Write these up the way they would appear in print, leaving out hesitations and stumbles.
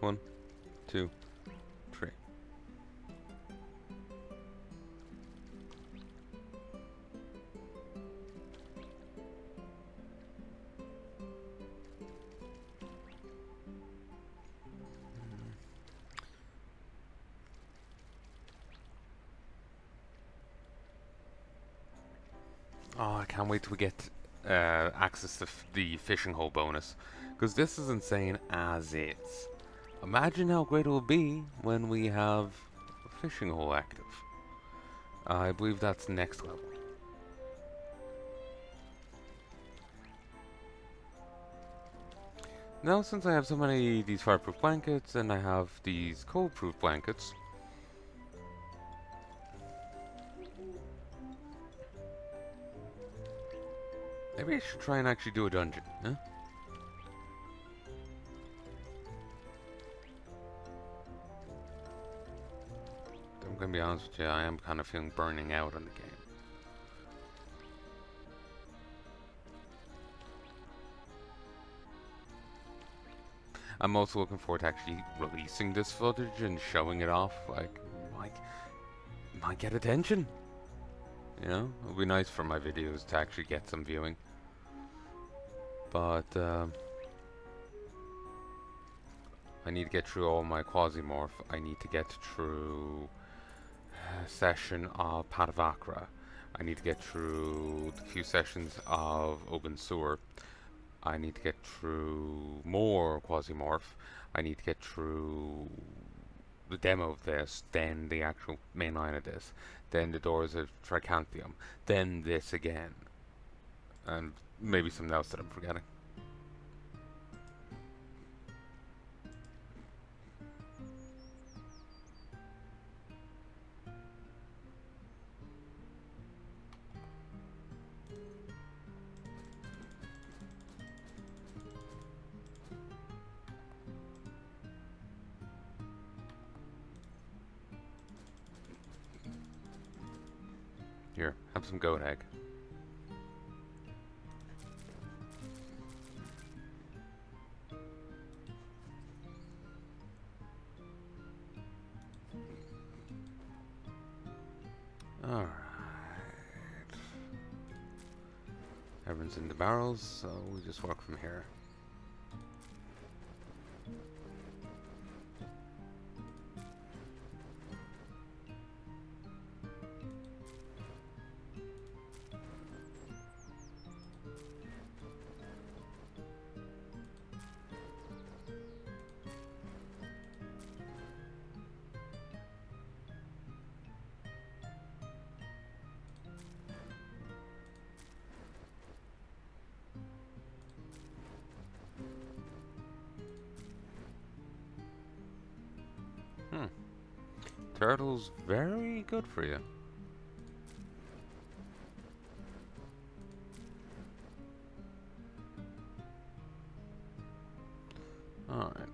1, 2, 3. Oh, I can't wait till we get access to the fishing hole bonus. Because this is insane as is. Imagine how great it will be when we have a fishing hole active. I believe that's next level. Now, since I have so many these fireproof blankets and I have these cold-proof blankets, maybe I should try and actually do a dungeon, huh? I'm gonna be honest with you, I am kind of feeling burning out on the game. I'm also looking forward to actually releasing this footage and showing it off. Like, might get attention. You know, it'll be nice for my videos to actually get some viewing. But I need to get through all my Quasimorph. I need to get through a session of Patavakra. I need to get through the few sessions of Open Sewer. I need to get through more Quasimorph. I need to get through the demo of this, then the actual main line of this, then the doors of Tricanthium, then this again, and maybe something else that I'm forgetting. Here, have some goat egg. Alright. Everyone's in the barrels, so we just work from here. Hmm. Turtle's very good for you. Alright.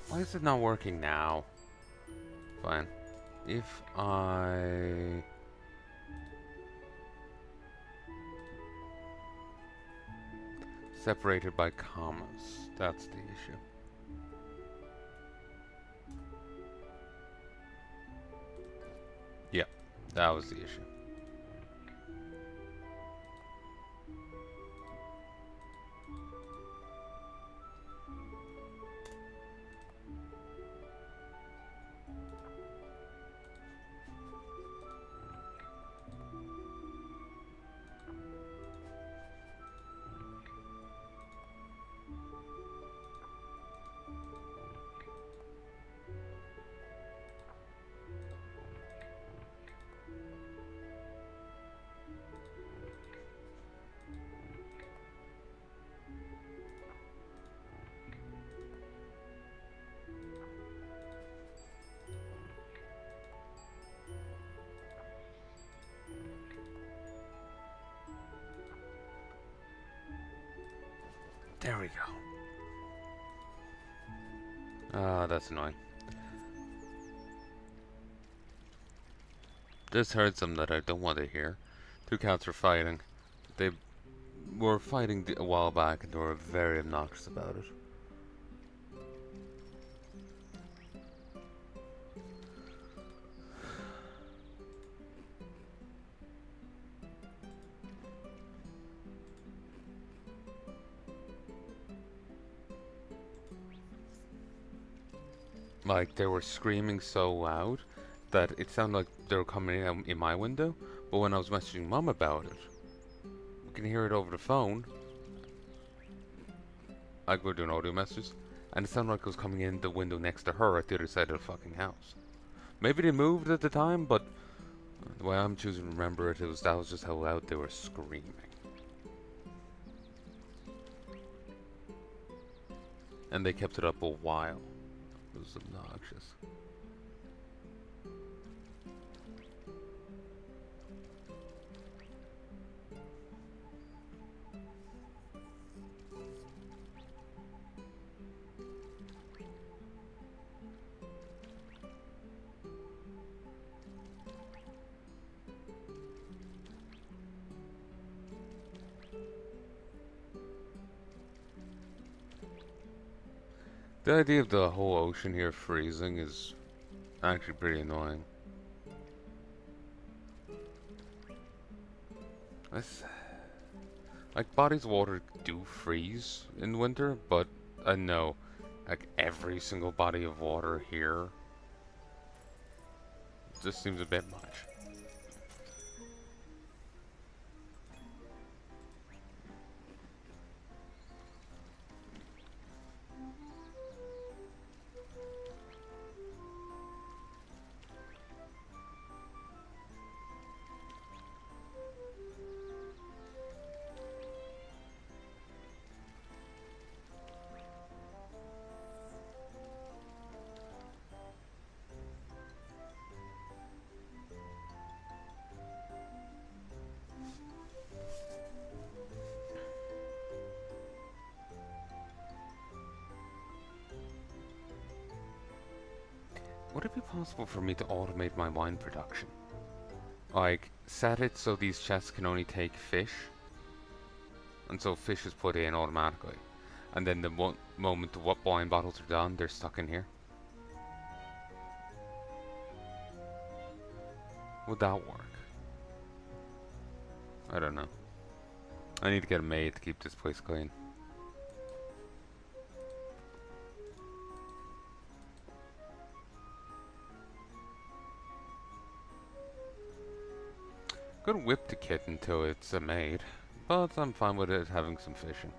Why is it not working now? Fine. If I... separated by commas, that's the issue. Yeah, that was the issue. There we go. Ah, that's annoying. Just heard something that I don't want to hear. Two cats were fighting. They were fighting a while back and they were very obnoxious about it. Like, they were screaming so loud that it sounded like they were coming in my window, but when I was messaging Mom about it, we can hear it over the phone. Like, we're doing audio messages, and it sounded like it was coming in the window next to her at the other side of the fucking house. Maybe they moved at the time, but the way I'm choosing to remember it, that was just how loud they were screaming. And they kept it up a while. It was obnoxious. The idea of the whole ocean here freezing is actually pretty annoying. Like, bodies of water do freeze in winter, but no, like every single body of water here just seems a bit much. Would it be possible for me to automate my wine production? Like, set it so these chests can only take fish, and so fish is put in automatically. And then the moment the wine bottles are done, they're stuck in here. Would that work? I don't know. I need to get a maid to keep this place clean. Could whip the kitten until it's a maid, but I'm fine with it having some fishing.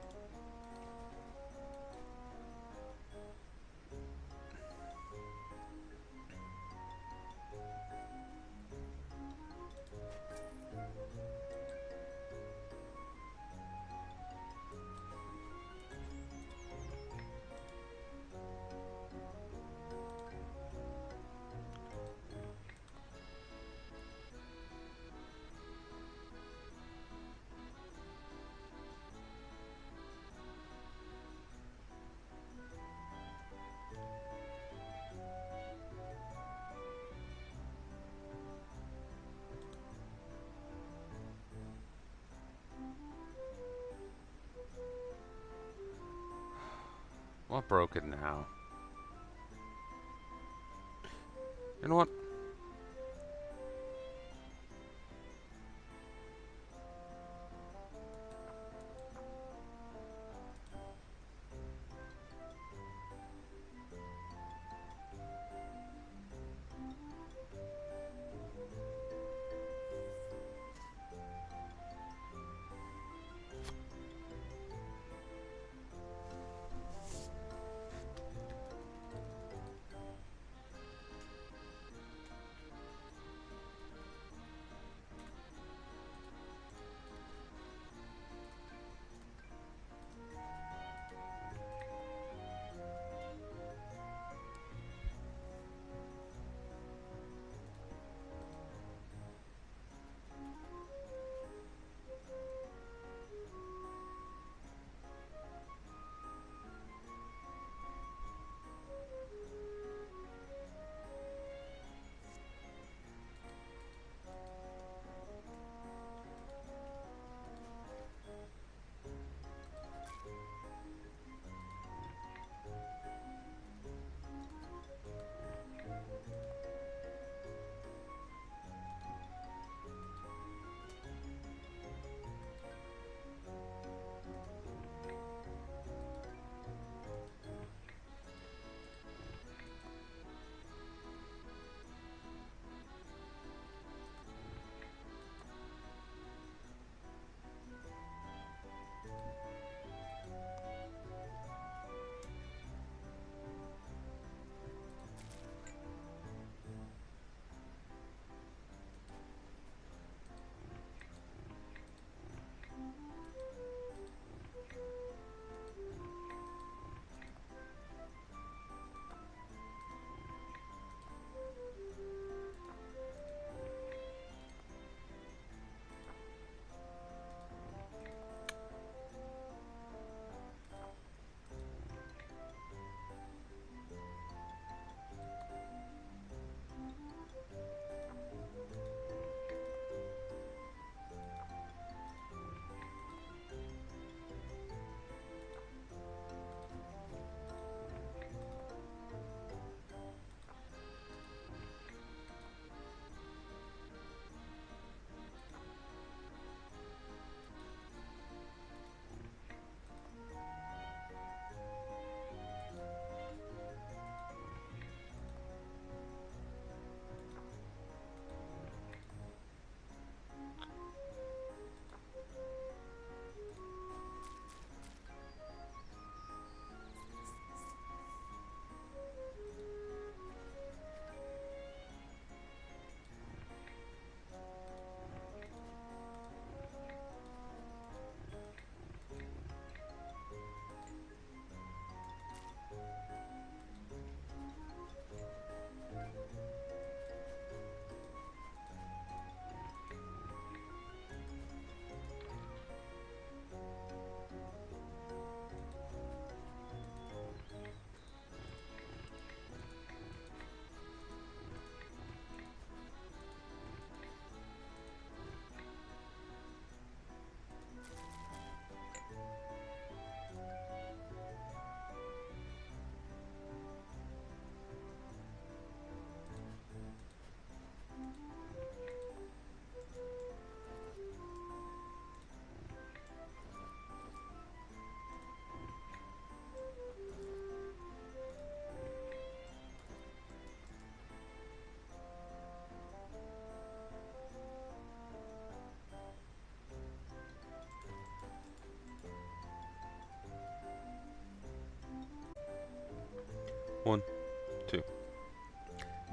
What broke it now? You know what?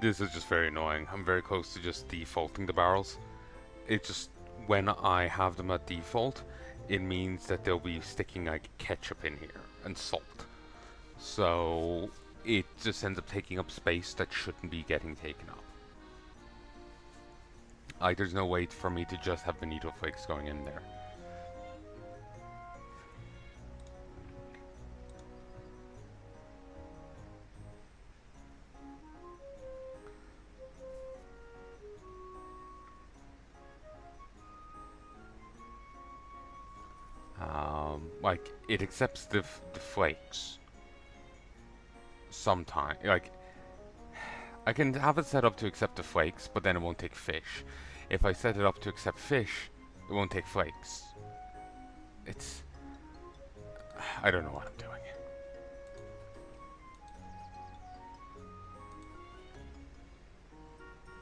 This is just very annoying. I'm very close to just defaulting the barrels. It just, when I have them at default, it means that they'll be sticking like ketchup in here and salt. So it just ends up taking up space that shouldn't be getting taken up. Like, there's no way for me to just have bonito flakes going in there. Like, it accepts the flakes. Sometime, like, I can have it set up to accept the flakes, but then it won't take fish. If I set it up to accept fish, it won't take flakes. It's... I don't know what I'm doing.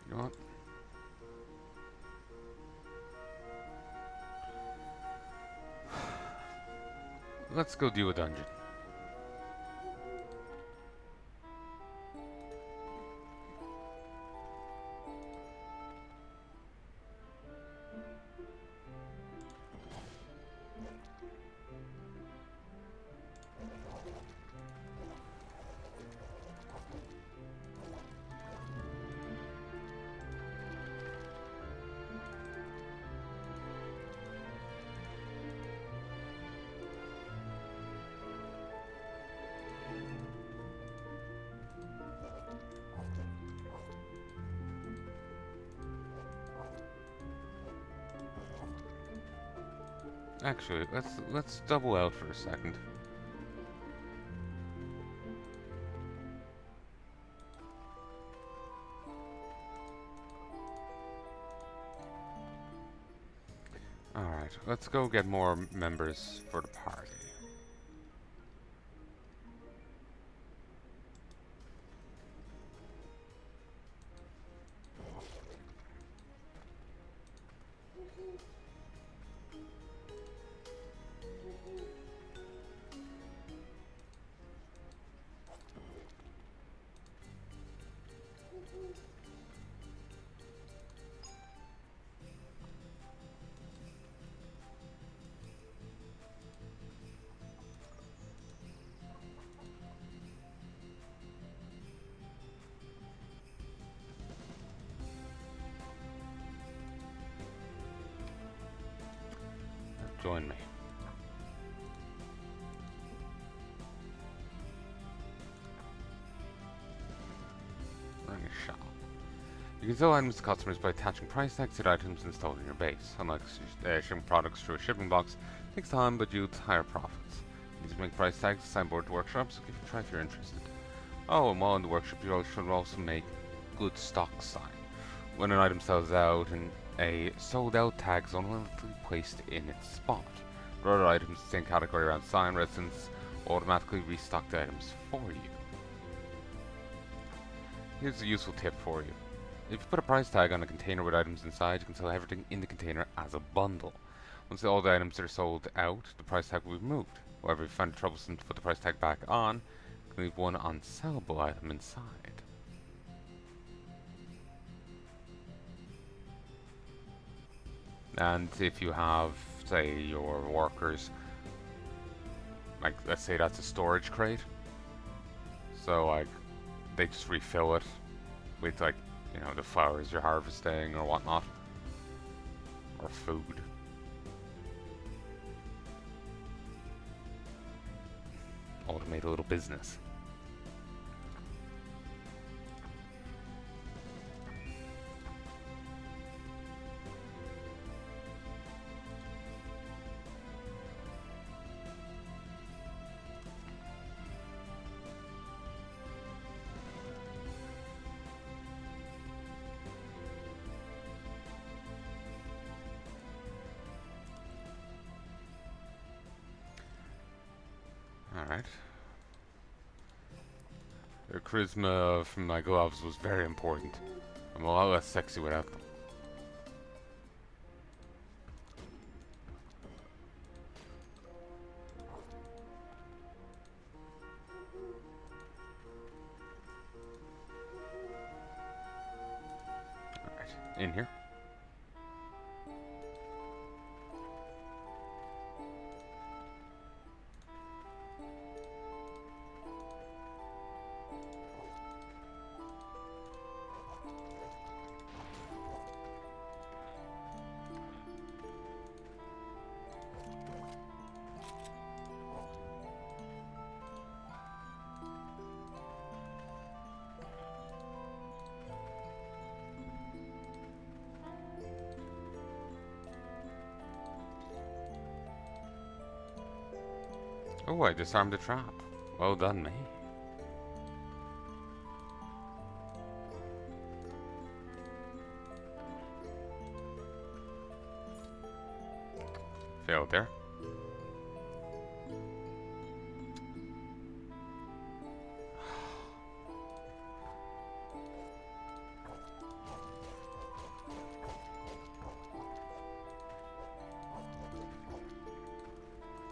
You know what? Let's go do a dungeon. Actually, let's double out for a second. Alright, let's go get more members for the party. Join me. Running a shop. You can sell items to customers by attaching price tags to the items installed in your base. Unlike shipping products through a shipping box, it takes time but yields higher profits. You need to make price tags to signboard workshops, so give it a try if you're interested. Oh, and while in the workshop, you should also make good stock sign. When an item sells out, and a sold out tag is automatically placed in its spot. For other items in the same category around sign, residents automatically restock the items for you. Here's a useful tip for you. If you put a price tag on a container with items inside, you can sell everything in the container as a bundle. Once all the items are sold out, the price tag will be removed. However, if you find it troublesome to put the price tag back on, you can leave one unsellable item inside. And if you have, say, your workers, like, let's say that's a storage crate, so, like, they just refill it with, like, you know, the flowers you're harvesting or whatnot, or food. Automate a little business. Alright. Their charisma from my gloves was very important. I'm a lot less sexy without them. in here. Oh, I disarmed the trap. Well done, me. Failed there.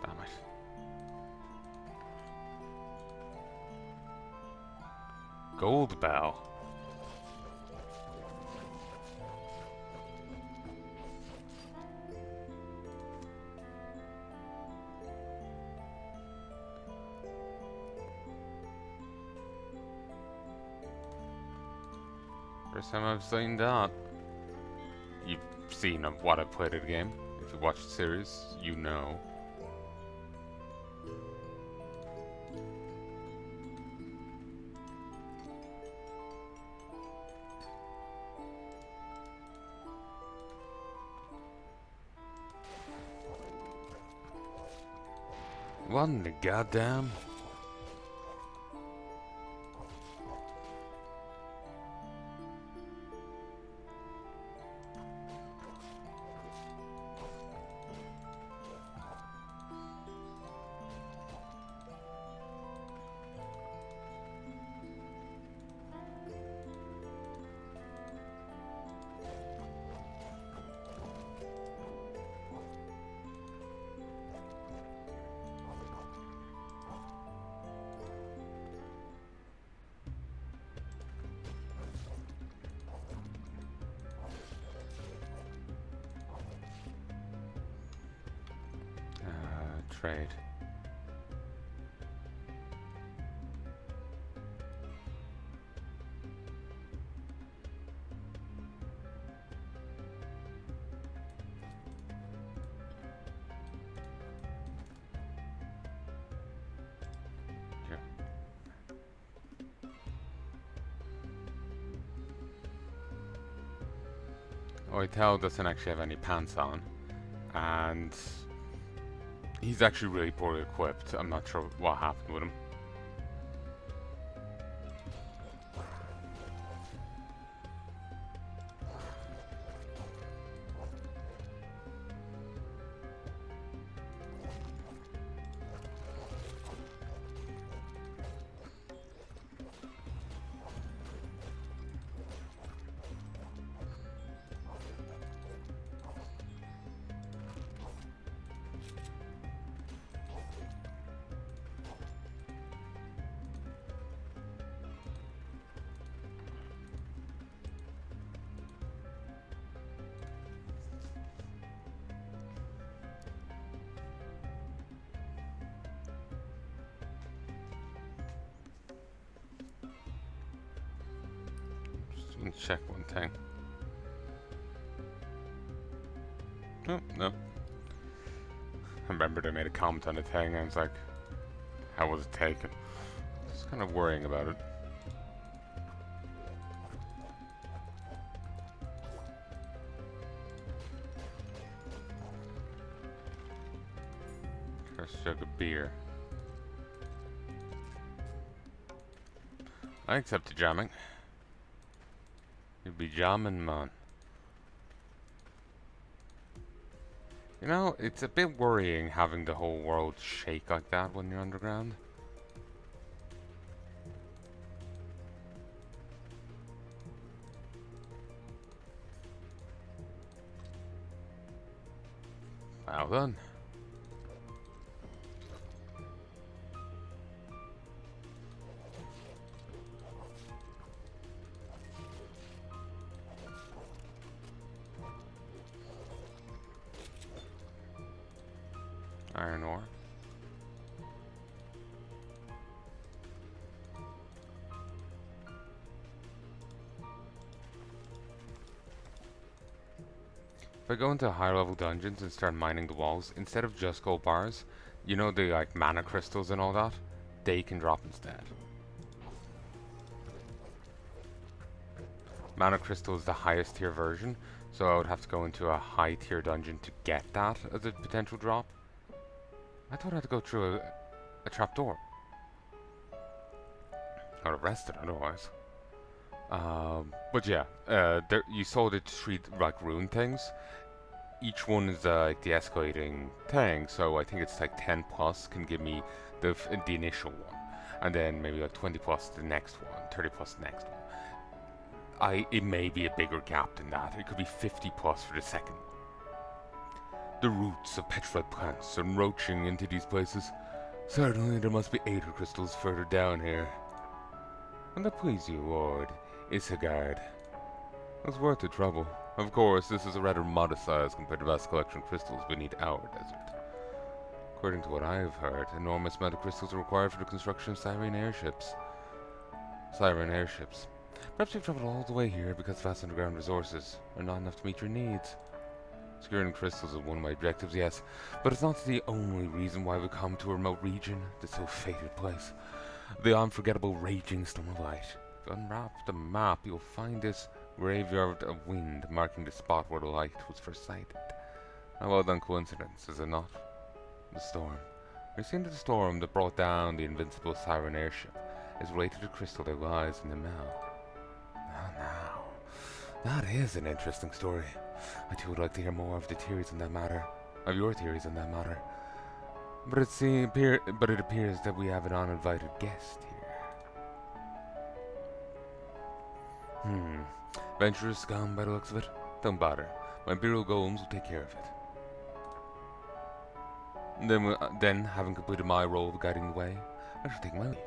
Damn it. Gold bell. First time I've seen that. You've seen what I've played of the game. If you watch the series, you know. What in the goddamn? Trade. Here. Oitel doesn't actually have any pants on, and he's actually really poorly equipped. I'm not sure what happened with him. Check one thing. Oh, no. I remembered I made a comment on the thing and I was like, how was it taken? I was kind of worrying about it. First jug of beer. I accept the jamming. You'd be jamming, man. You know, it's a bit worrying having the whole world shake like that when you're underground. Well done. Iron ore. If I go into higher level dungeons and start mining the walls, instead of just gold bars, you know the like mana crystals and all that, they can drop instead. Mana crystal is the highest tier version, so I would have to go into a high tier dungeon to get that as a potential drop. I thought I had to go through a trapdoor. I would have rested otherwise. But yeah, you saw the three like rune things. Each one is like the escalating thing, so I think it's like 10 plus can give me the initial one, and then maybe like 20 plus the next one, 30 plus the next one. It may be a bigger gap than that. It could be 50 plus for the second one. The roots of petrified plants are roaching into these places. Certainly there must be aether crystals further down here. And that please you, Lord Isagard. It was worth the trouble. Of course, this is a rather modest size compared to the vast collection of crystals beneath our desert. According to what I have heard, enormous amount of crystals are required for the construction of siren airships. Perhaps you've traveled all the way here because vast underground resources are not enough to meet your needs. Securing crystals is one of my objectives, yes, but it's not the only reason why we come to a remote region, this ill-fated place. The unforgettable raging storm of light. If you unwrap the map, you'll find this graveyard of wind marking the spot where the light was first sighted. A well done coincidence, is it not? The storm. We've seen the storm that brought down the invincible siren airship is related to the crystal that lies in Nymelle. Now, that is an interesting story. I too would like to hear more of the theories on that matter. Of your theories on that matter. But it appears that we have an uninvited guest here. Venturous scum by the looks of it. Don't bother. My Imperial golems will take care of it. Then, having completed my role of guiding the way, I shall take my leave.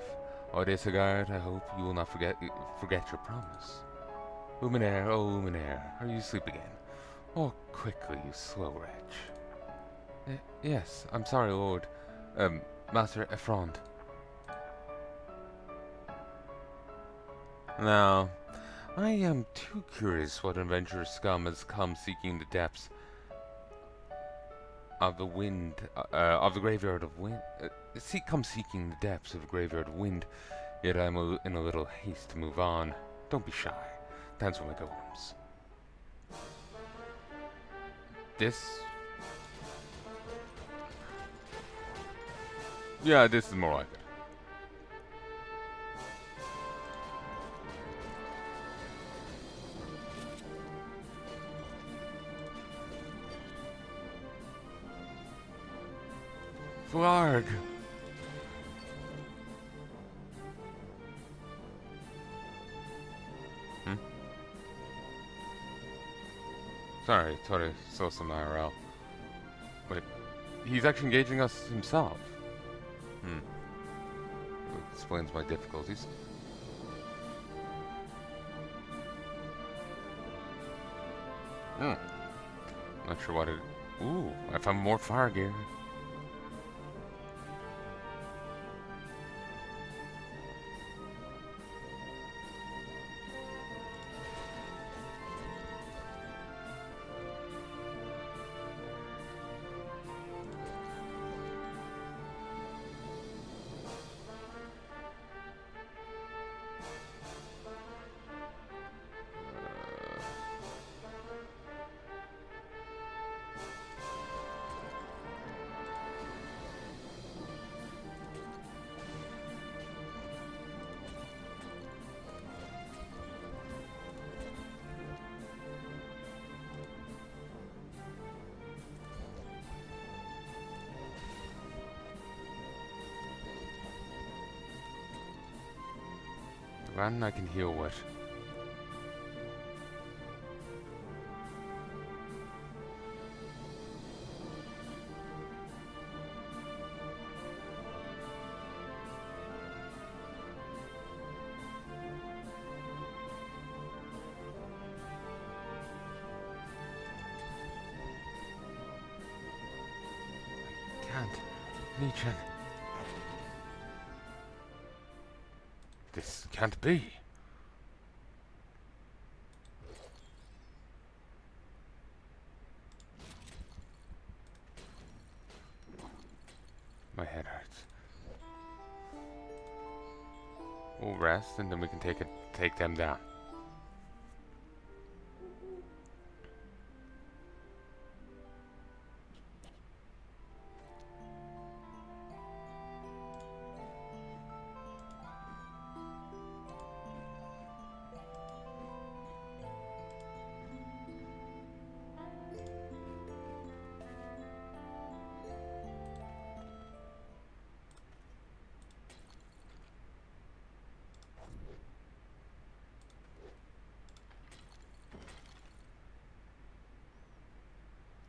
Lord Isagard, I hope you will not forget your promise. Luminaire, oh Luminaire, are you asleep again? Oh, quickly, you slow wretch. Yes, I'm sorry, Lord. Master Effrond. Now, I am too curious what adventurous scum has come seeking the depths of the wind, of the graveyard of wind. Come seeking the depths of the graveyard of wind. Yet I'm in a little haste to move on. Don't be shy. Dance with my golems. Yeah, this is more like it. Flarg! Sorry, thought I saw some IRL. Wait, he's actually engaging us himself. Explains my difficulties. Not sure what it... Ooh, I found more fire gear. Run, I can heal with. can't. Legion. This can't be. My head hurts. We'll rest and then we can take them down.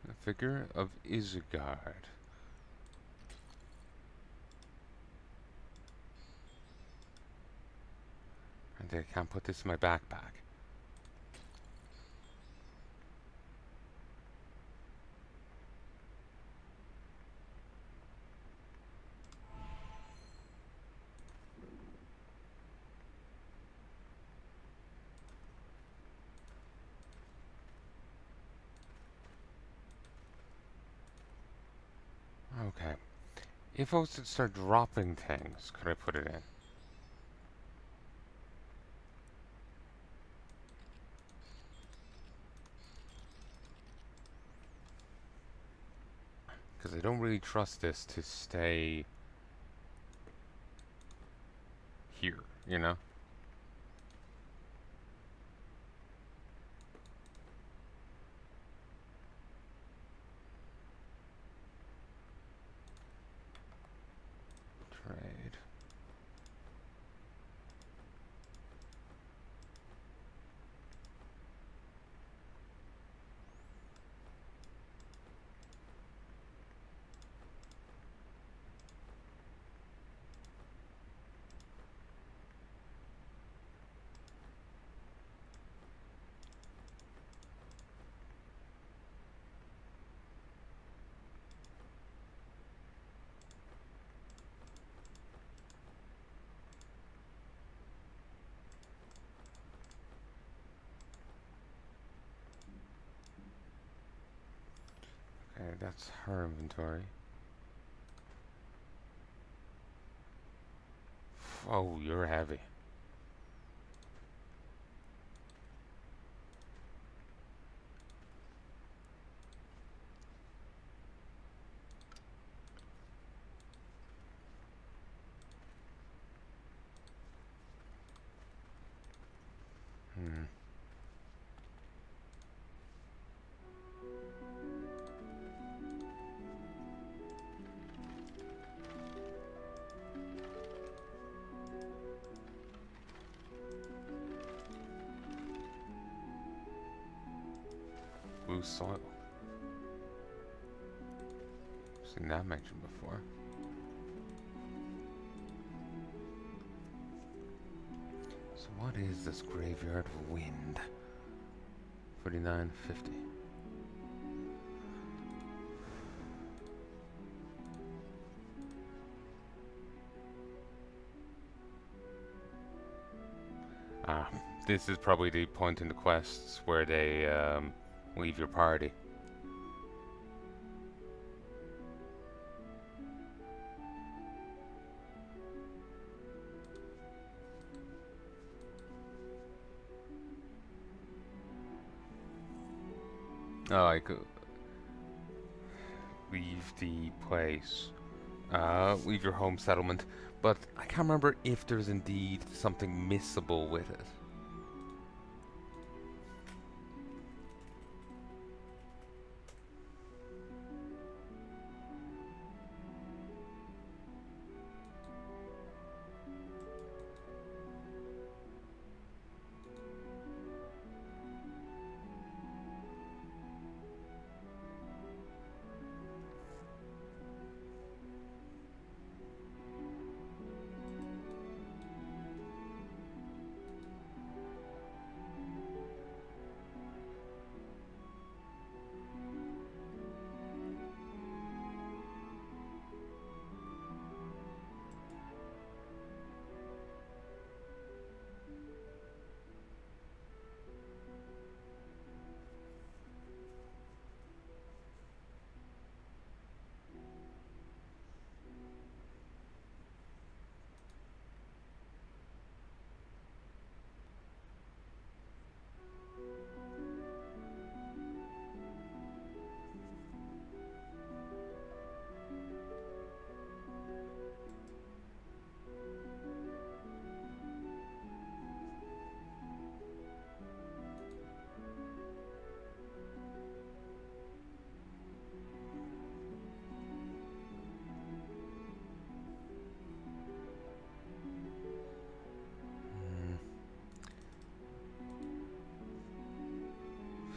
The figure of Isengard. And I can't put this in my backpack. Okay. If I was to start dropping things, could I put it in? Because I don't really trust this to stay here, you know? Trade. Okay, that's her inventory. Oh, you're heavy. Hmm. Blue soil. Seen that mentioned before. So what is this graveyard of wind? 49.50. Ah, this is probably the point in the quests where they leave your party. Oh, I could leave the place. Leave your home settlement. But I can't remember if there's indeed something missable with it.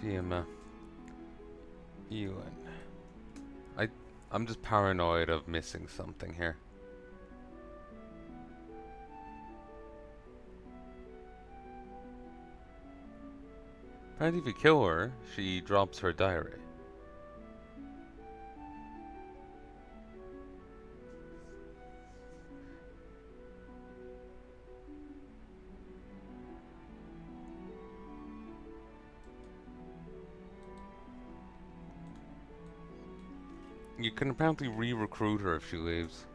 Fiamma. Elin. I'm just paranoid of missing something here. Apparently if you kill her, she drops her diary. You can apparently re-recruit her if she leaves.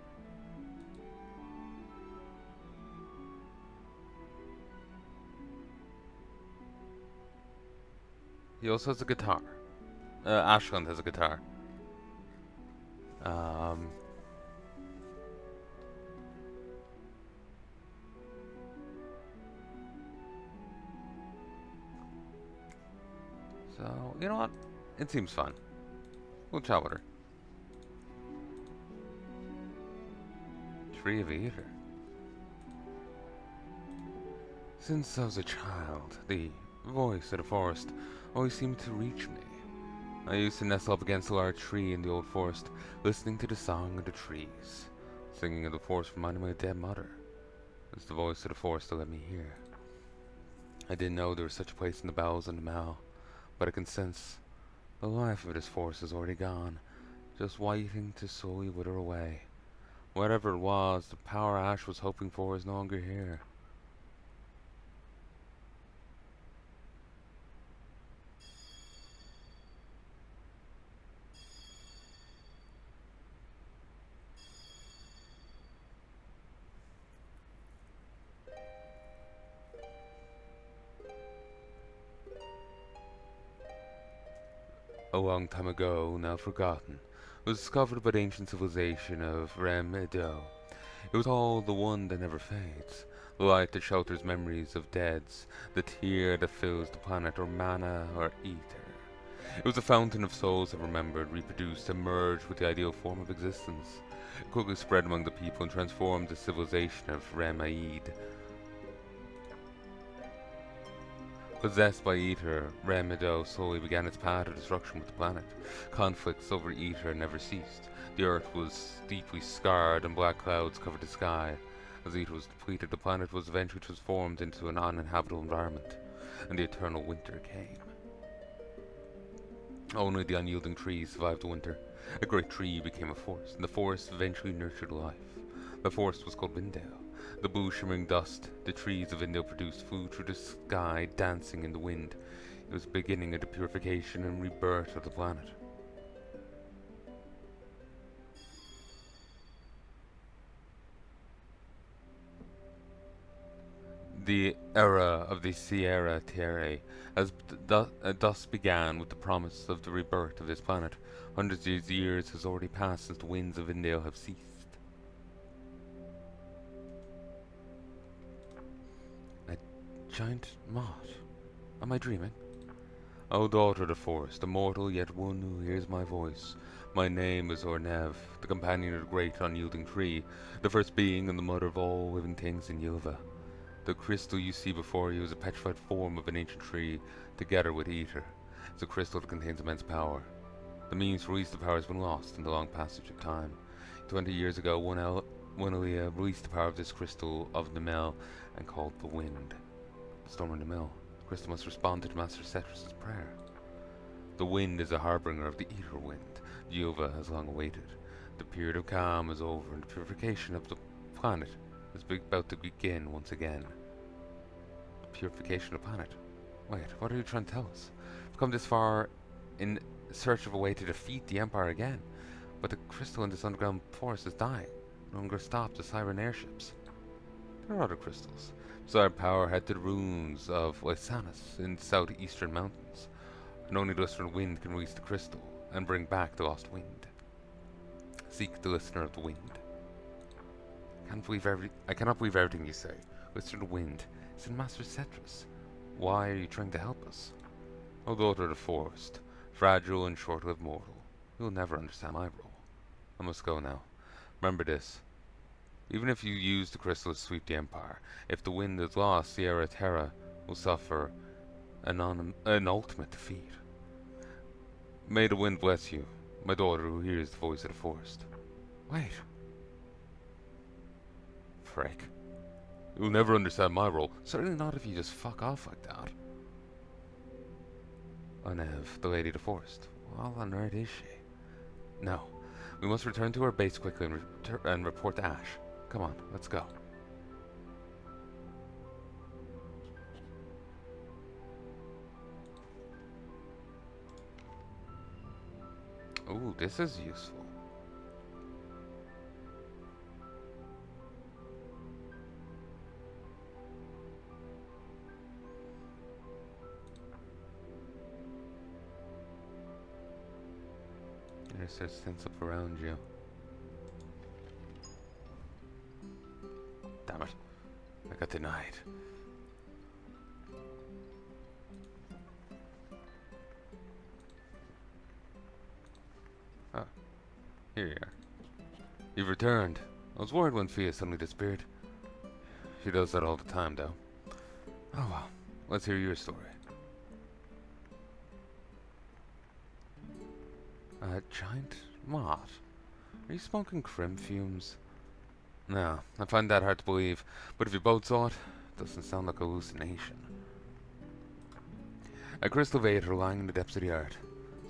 He also has a guitar. Ashland has a guitar. Um, so, you know what? It seems fun. We'll chat with her. Tree of Eater. Since I was a child, the voice of the forest always seemed to reach me. I used to nestle up against a large tree in the old forest, listening to the song of the trees. Singing of the forest reminded me of my dead mother. It was the voice of the forest that let me hear. I didn't know there was such a place in the bowels of Nymelle, but I can sense the life of this forest is already gone, just waiting to slowly wither away. Whatever it was, the power Ash was hoping for is no longer here. A long time ago, now forgotten, was discovered by the ancient civilization of Rem-Edo. It was called the one that never fades, the light that shelters memories of deads, the tear that fills the planet, or mana, or ether. It was a fountain of souls that remembered, reproduced, and merged with the ideal form of existence. It quickly spread among the people and transformed the civilization of Rem-Aid. Possessed by Ether, Rem-Edo slowly began its path of destruction with the planet. Conflicts over Ether never ceased. The Earth was deeply scarred and black clouds covered the sky. As Ether was depleted, the planet was eventually transformed into an uninhabitable environment, and the eternal winter came. Only the unyielding trees survived the winter. A great tree became a forest, and the forest eventually nurtured life. The forest was called Windale. The blue shimmering dust, the trees of Windale produced flew through the sky, dancing in the wind. It was the beginning of the purification and rebirth of the planet. The era of the Sierra Terre as thus began with the promise of the rebirth of this planet. Hundreds of years has already passed since the winds of Windale have ceased. A giant moth? Am I dreaming? O daughter of the forest, immortal yet one who hears my voice. My name is Ornev, the companion of the great unyielding tree, the first being and the mother of all living things in Yilva. The crystal you see before you is a petrified form of an ancient tree, together with Ether. It's a crystal that contains immense power. The means to release the power has been lost in the long passage of time. 20 years ago, one Elia released the power of this crystal of Nymelle and called the Wind. The storm of Nymelle. The crystal must respond to the Master Cetrus's prayer. The wind is a harbinger of the Ether Wind. Yilva has long awaited. The period of calm is over, and the purification of the planet is about to begin once again. The purification of the planet? Wait, what are you trying to tell us? We've come this far in search of a way to defeat the Empire again, but the crystal in this underground forest is dying. No longer stops the siren airships. There are other crystals. Desired power head to the ruins of Lysanus in the southeastern mountains, and only the listener of the wind can release the crystal and bring back the lost wind. Seek the listener of the wind. I cannot believe everything you say. Listener of the wind, it's in Master Cetrus. Why are you trying to help us? O daughter of the forest, fragile and short-lived mortal, you'll never understand my role. I must go now. Remember this. Even if you use the crystal to sweep the Empire, if the wind is lost, Sierra Terra will suffer an ultimate defeat. May the wind bless you, my daughter who hears the voice of the forest. Wait. Frick. You'll never understand my role. Certainly not if you just fuck off like that. Nev, the lady of the forest. What on earth is she? No. We must return to our base quickly and report to Ash. Come on, let's go. Ooh, this is useful. There's assistance up around you. Damn it. I got denied. Oh. Here you are. You've returned. I was worried when Fia suddenly disappeared. She does that all the time, though. Oh well. Let's hear your story. Giant moth? Are you smoking crim fumes? No, I find that hard to believe, but if you both saw it, doesn't sound like a hallucination. A crystal vader lying in the depths of the earth.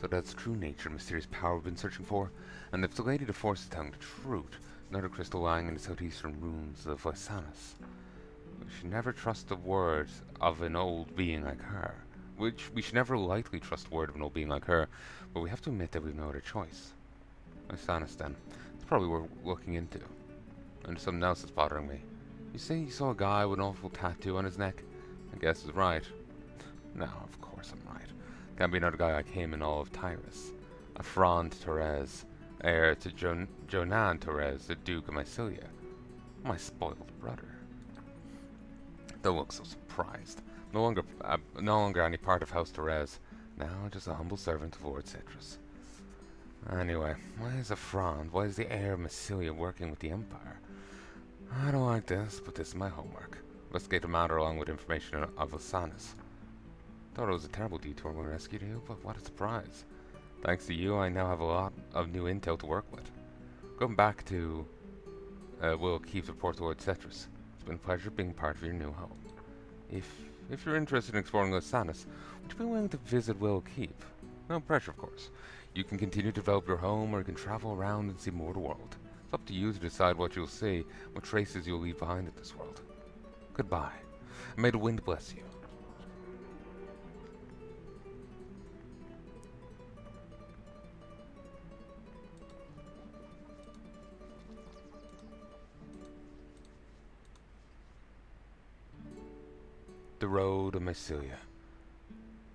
So that's true nature, mysterious power we've been searching for, and if the lady of the force is telling the truth, another crystal lying in the southeastern ruins of Lysanis. We should never trust the word of an old being like her. We should never lightly trust the word of an old being like her, but we have to admit that we've no other choice. Lysanis then. It's probably worth looking into. And something else that's bothering me. You say you saw a guy with an awful tattoo on his neck? I guess is right. No, of course I'm right. Can't be another guy like him in all of Tyrus. A Fran Torres, heir to Jonan Torres, the Duke of Mycilia. My spoiled brother. Don't look so surprised. No longer any part of House Torres. Now just a humble servant of Lord Citrus. Anyway, why is a Fran, why is the heir of Mycilia working with the Empire? I don't like this, but this is my homework. Investigate the matter along with information of Lysanis. Thought it was a terrible detour when we rescued you, but what a surprise. Thanks to you, I now have a lot of new intel to work with. Going back to Will Keith's report to Lord Citrus. It's been a pleasure being part of your new home. If you're interested in exploring Lysanis, would you be willing to visit Will Keep? No pressure, of course. You can continue to develop your home, or you can travel around and see more of the world. It's up to you to decide what you'll see, what traces you'll leave behind in this world. Goodbye, and may the wind bless you. The road of Mycilia.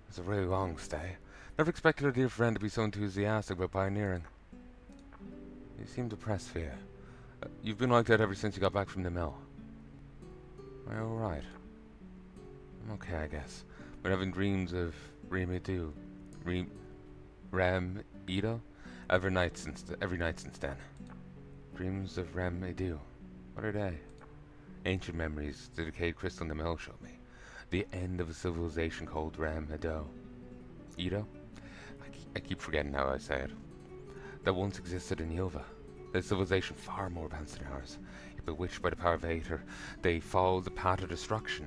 It's a really long stay. Never expected a dear friend to be so enthusiastic about pioneering. You seem depressed, Fia. You've been like that ever since you got back from Nymelle. Are you alright? I'm okay, I guess. Been having dreams of Rem-Edo. Rem-Edo? Every night since then. Dreams of Rem-Edo. What are they? Ancient memories the decayed crystal Nymelle showed me. The end of a civilization called Rem-Edo. Edo? I keep forgetting how I say it. That once existed in Yilva. A civilization far more advanced than ours. Yet bewitched by the power of Aether, they followed the path of destruction.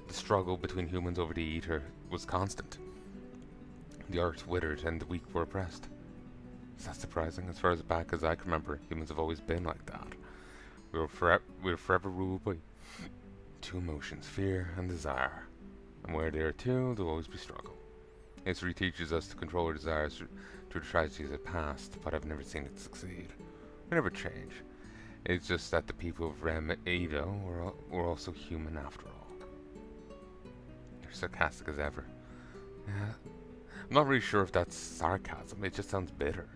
The struggle between humans over the Aether was constant. The earth withered and the weak were oppressed. Is that surprising? As far as back as I can remember, humans have always been like that. We were forever ruled by two emotions, fear and desire. And where there are two, there'll always be struggle. History teaches us to control our desires through the tragedies of the past, but I've never seen it succeed. We never change. It's just that the people of Rem-Edo were also human after all. You're sarcastic as ever. Yeah, I'm not really sure if that's sarcasm, it just sounds bitter.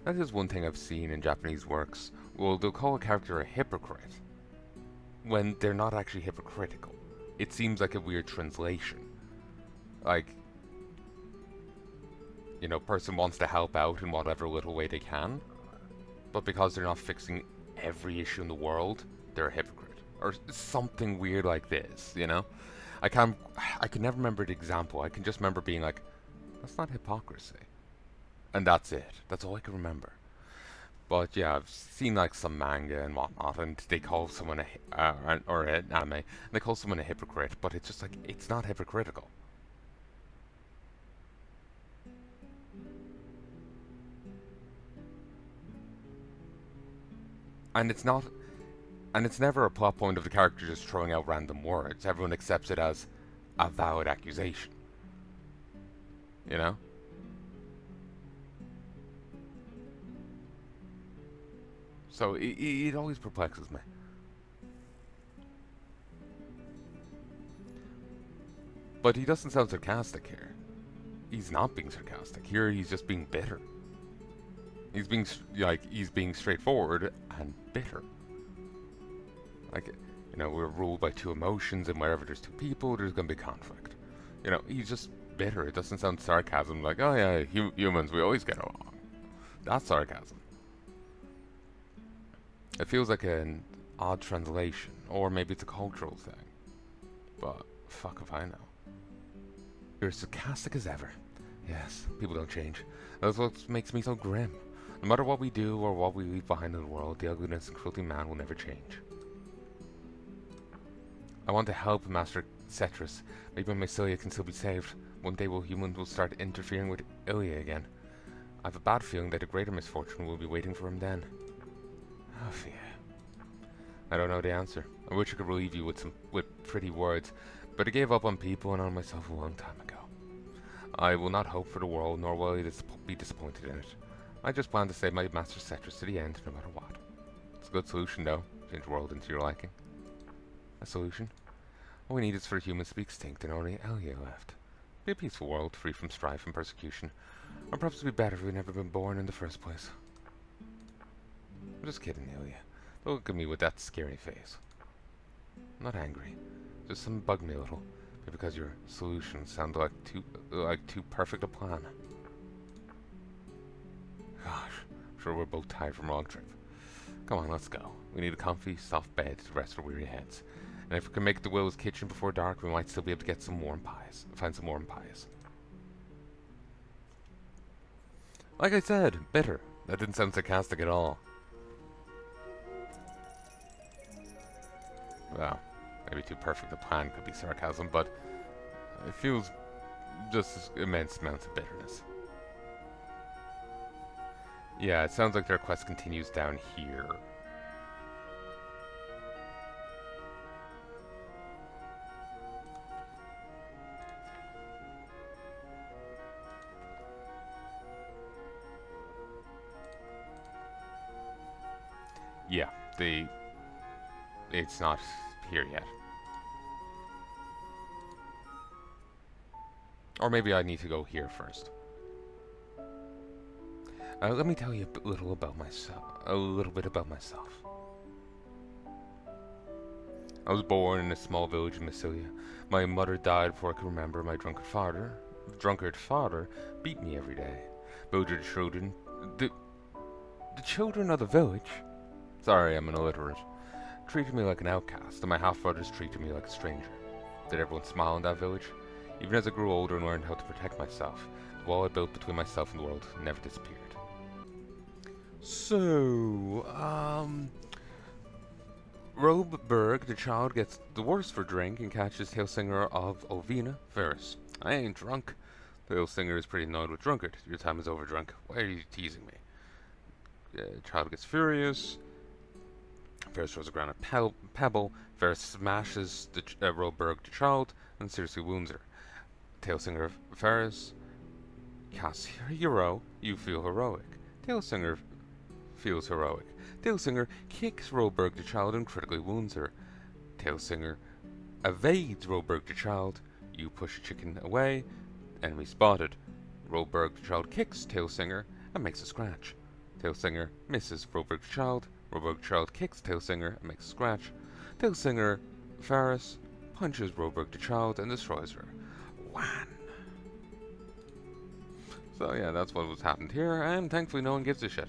That is one thing I've seen in Japanese works. Well, they'll call a character a hypocrite when they're not actually hypocritical. It seems like a weird translation. Like, you know, person wants to help out in whatever little way they can, but because they're not fixing every issue in the world, they're a hypocrite. Or something weird like this, you know? I can never remember the example. I can just remember being like, that's not hypocrisy. And that's it. That's all I can remember. But yeah, I've seen like some manga and whatnot, and they call someone or an anime, and they call someone a hypocrite, but it's just like, it's not hypocritical. And it's not, and it's never a plot point of the character just throwing out random words. Everyone accepts it as a valid accusation. You know? So it always perplexes me. But he doesn't sound sarcastic here. He's not being sarcastic. Here he's just being bitter. He's being straightforward and bitter. Like, you know, we're ruled by two emotions, and wherever there's two people, there's gonna be conflict. You know, he's just bitter. It doesn't sound sarcasm like, oh yeah, humans, we always get along. That's sarcasm. It feels like an odd translation, or maybe it's a cultural thing. But fuck if I know. You're as sarcastic as ever. Yes, people don't change. That's what makes me so grim. No matter what we do or what we leave behind in the world, the ugliness and cruelty of man will never change. I want to help Master Cetrus. Maybe Mycelia can still be saved. One day humans will start interfering with Heya again. I have a bad feeling that a greater misfortune will be waiting for him then. Oh, fear. I don't know the answer. I wish I could relieve you with pretty words, but I gave up on people and on myself a long time ago. I will not hope for the world, nor will I be disappointed in it. I just plan to save my Master Cetrus to the end, no matter what. It's a good solution, though. Change the world into your liking. A solution? All we need is for humans to be extinct and only Heya left. Be a peaceful world, free from strife and persecution. Or perhaps it would be better if we'd never been born in the first place. I'm just kidding, Heya. Don't look at me with that scary face. I'm not angry. Just some bug me a little. Maybe because your solutions sound like too perfect a plan. Gosh, I'm sure we're both tired from road trip. Come on, let's go. We need a comfy, soft bed to rest our weary heads. And if we can make the Willow's kitchen before dark, we might still be able to get some warm pies. Find some warm pies. Like I said, bitter. That didn't sound sarcastic at all. Well, maybe too perfect a plan could be sarcasm, but it feels just as immense amounts of bitterness. Yeah, it sounds like their quest continues down here. Yeah, it's not here yet. Or maybe I need to go here first. Let me tell you a little about myself. A little bit about myself. I was born in a small village in Mycelia. My mother died before I could remember. My drunkard father beat me every day. The children of the village, sorry, I'm an illiterate, treated me like an outcast, and my half-brothers treated me like a stranger. Did everyone smile in that village? Even as I grew older and learned how to protect myself, the wall I built between myself and the world never disappeared. So, Roberg, the child, gets the worst for drink and catches Tailsinger of Ovina Ferris. I ain't drunk. Tailsinger is pretty annoyed with Drunkard. Your time is over, drunk. Why are you teasing me? Child gets furious. Ferris throws a granite pebble. Ferris smashes the Roberg, the child, and seriously wounds her. Tailsinger of Ferris casts hero. You feel heroic. Tailsinger feels heroic. Tailsinger kicks Roberg the child and critically wounds her. Tailsinger evades Roberg the child. You push a chicken away. Enemy spotted. Roberg the child kicks Tailsinger and makes a scratch. Tailsinger misses Roberg the child. Roberg the child kicks Tailsinger and makes a scratch. Tailsinger Ferris punches Roberg the child and destroys her. Whan! So yeah, that's what was happened here, and thankfully no one gives a shit.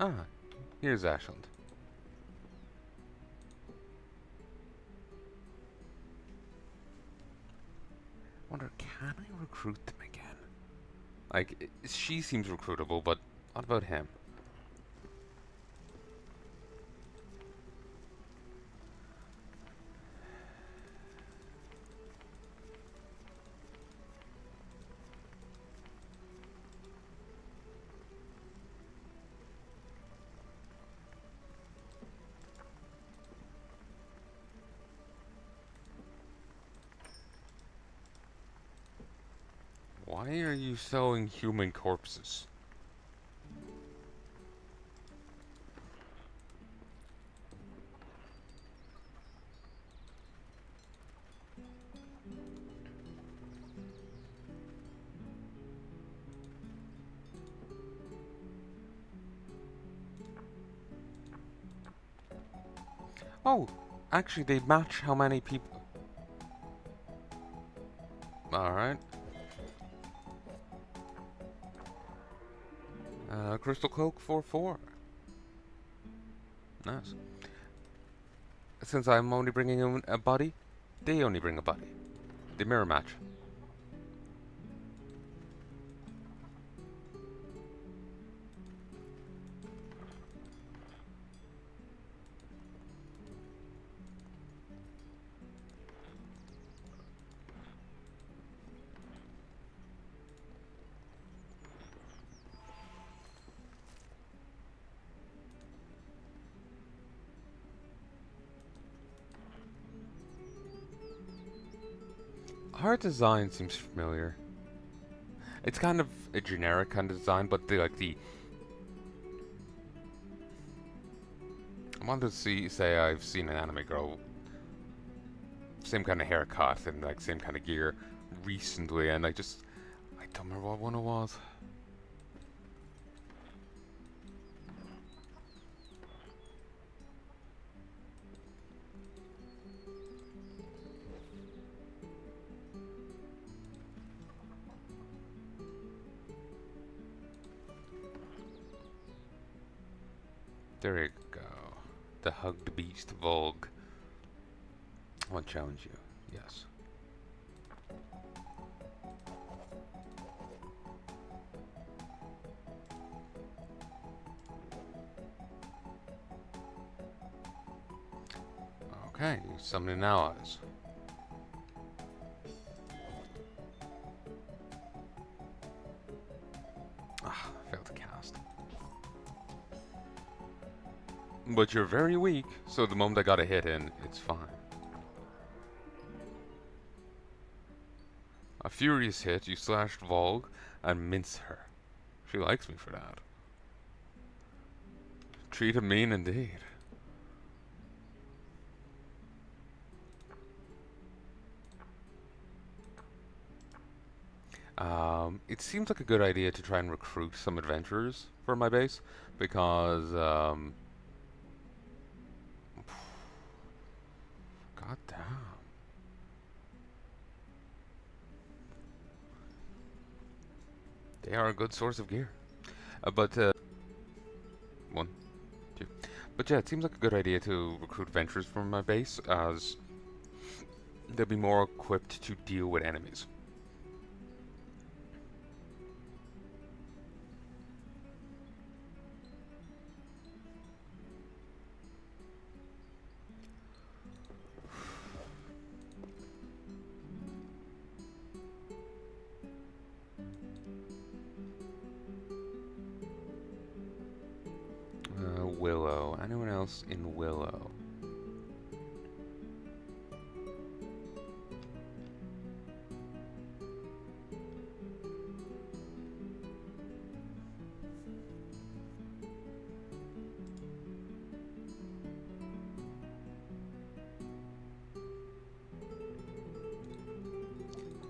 Ah, here's Ashland. Wonder, can I recruit them again? Like, she seems recruitable, but what about him? Why are you sewing human corpses? Oh, actually, they match how many people. Alright. Crystal Cloak 4-4. Nice. Since I'm only bringing in a body, they only bring a body. They mirror match. Her design seems familiar. It's kind of a generic kind of design, but I wanted to say I've seen an anime girl, same kind of haircut and like same kind of gear recently, and I don't remember what one it was. There you go. The Hugged Beast Vogue. I want to challenge you. Yes. Okay, summoning allies. Ah, failed to cast. But you're very weak, so the moment I got a hit in, it's fine. A furious hit, you slashed Volg and mince her. She likes me for that. Treat him mean indeed. It seems like a good idea to try and recruit some adventurers for my base, because, god damn. They are a good source of gear. One, two. But yeah, it seems like a good idea to recruit adventurers from my base, as they'll be more equipped to deal with enemies. Willow. Anyone else in Willow?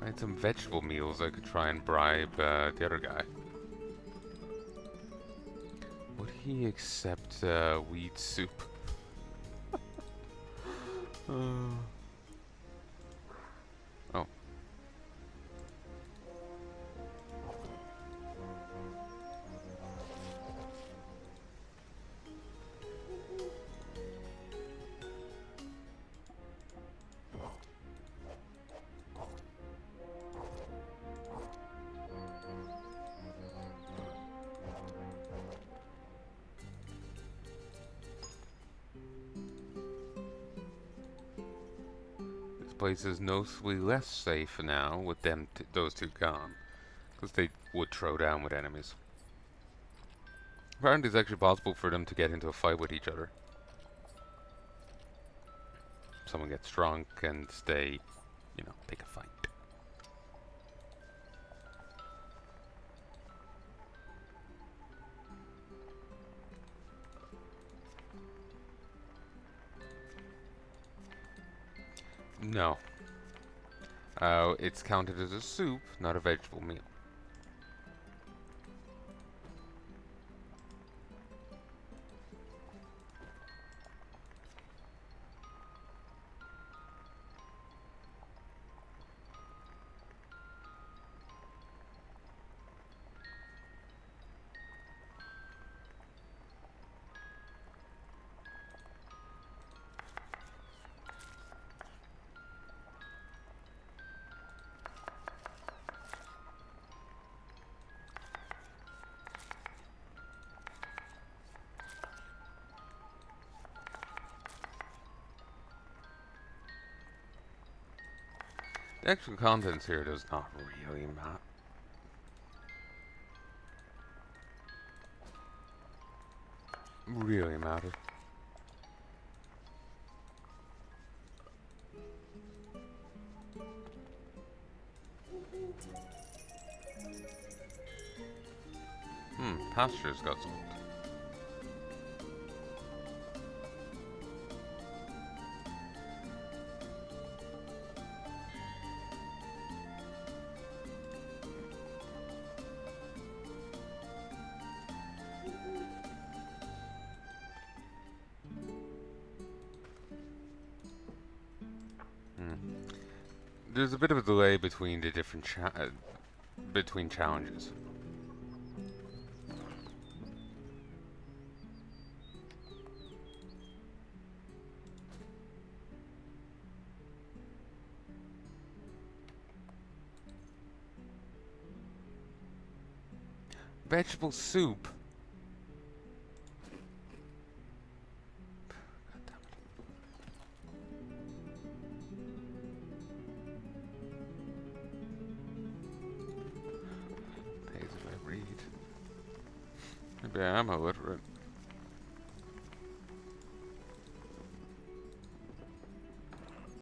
I had some vegetable meals I could try and bribe the other guy. Would he accept weed soup? Oh. place is noticeably less safe now with those two gone, because they would throw down with enemies. Apparently, it's actually possible for them to get into a fight with each other. Someone gets drunk and they, pick a fight. No. It's counted as a soup, not a vegetable meal. The actual contents here does not really matter. Really matter. Pasture's got some. There's a bit of a delay between the different between challenges. Vegetable soup. God damn it. Pays if I read. Maybe I am illiterate.